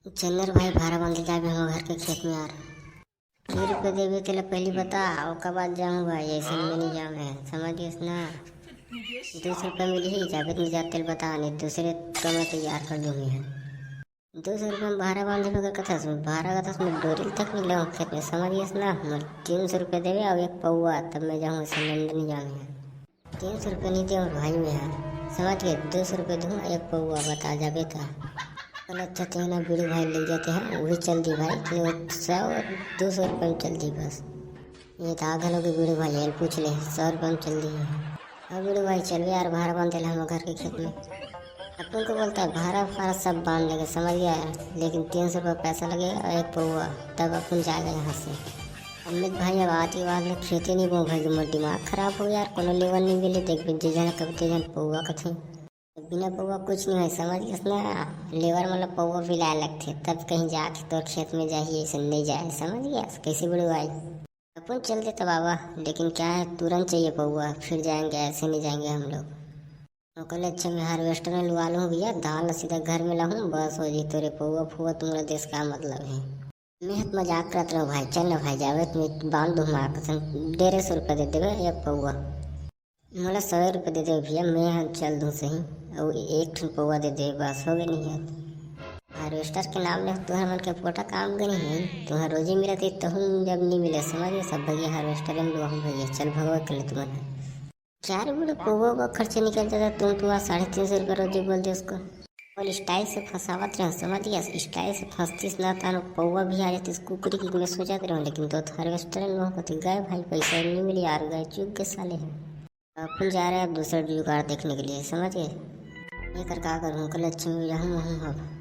चंदर भाई भाड़ा बांधे जाबे हम घर के खेत में यार। 3 रुपये देवे तेला पहली बता, ओकर बाद जाऊँ भाई, ऐसे में नहीं जाऊँ है, समझिस ना। 200 रुपये मिली ही जाबे नहीं जा तेल बता, नहीं दूसरे तो मैं तैयार कर दूँगी है। 200 रुपये में भाड़ा बांधे में कथा सुन, भाड़ा कथा सुन डोरी तक नहीं लाऊँ खेत में, समझिस ना। 300 रुपये देवे और 1 पौआ, तब मैं जाऊँ ऐसे लंदन जाऊँ है। 300 रुपये नहीं दूँ भाई में है, समझ गए। 200 रुपये दूँ 1 पौआ, बता जाबे था। कल अच्छा थे ना, बूढ़े भाई ले जाते हैं वही चल दी भाई, कि 100 200 रुपये में चल दी बस। ये तो आगे लोग बूढ़े भाई यार पूछ ले, 100 रुपये में चल दी है। अब बूढ़े भाई चल यार, भाड़ा बांध दिला हम घर के खेत में। अपन को बोलता है भाड़ा फाड़ा सब बांध लेंगे, समझ गया है, लेकिन 300 रुपये पैसा लगेगा और 1 पौआ, तब अपन जाएगा यहाँ से। अमित भाई अब आती बात में खेती नहीं बोल भाई, मोर दिमाग खराब हो गया यार, कोनो लेवल नहीं मिले, देख जे जन कब ते जन पौआ कथी बिना पौवा कुछ नहीं है, समझ गए ना। लेबर मतलब पौवा भी लाए लगते, तब कहीं जाके तो खेत में जाइए, ऐसे नहीं जाए, समझ गया कैसे बड़े भाई। अपन चल देता बाबा, लेकिन क्या है तुरंत चाहिए पौवा, फिर जाएंगे, ऐसे नहीं जाएंगे हम लोग। तो कल अच्छा मैं हार्वेस्टर में लुआ लूँ भैया, धान सीधा घर में लाऊँ, बस हो जी तोरे पौवा फुआ, तुम्हारा देश का मतलब है। मैं हत मजाक करता रहो भाई, चल ना भाई जावे तुम्हें बांध दूँ माँ कसम, 150 रुपये दे देवे 1 पौवा, मतलब 100 रुपये दे दे भैया, मैं चल दूँ सही, और 1 पौवा दे दे, बस हो गई नहीं है। हार्वेस्टर के नाम ले तुम्हारे मन के पोटा काम गई है, तुम्हारा रोजी मिला थी तो हम जब नहीं मिले, समझिए सब भैया हार्वेस्टर में लोग भैया चल भगवा कर ले तुम्हारा। क्या रे बोले पौवा का खर्चा निकल जाता, तुम तुम्हारा 350 रुपये रोजी बोल दे उसको, और स्टाइल से फंसावत रहो, समझ गया, स्टाइल से फंसतीस ना था, पौवा भी आ जाती कुकरी की, मैं सोचते रहो, लेकिन तो हार्वेस्टर में होती गए भाई, पैसा नहीं मिली यार, गए चुप के साले हैं। अपन जा रहे हैं दूसरा जुगाड़ देखने के लिए, समझ गए। ये कर क्या करूँ, कल अच्छे में जाऊँ अब।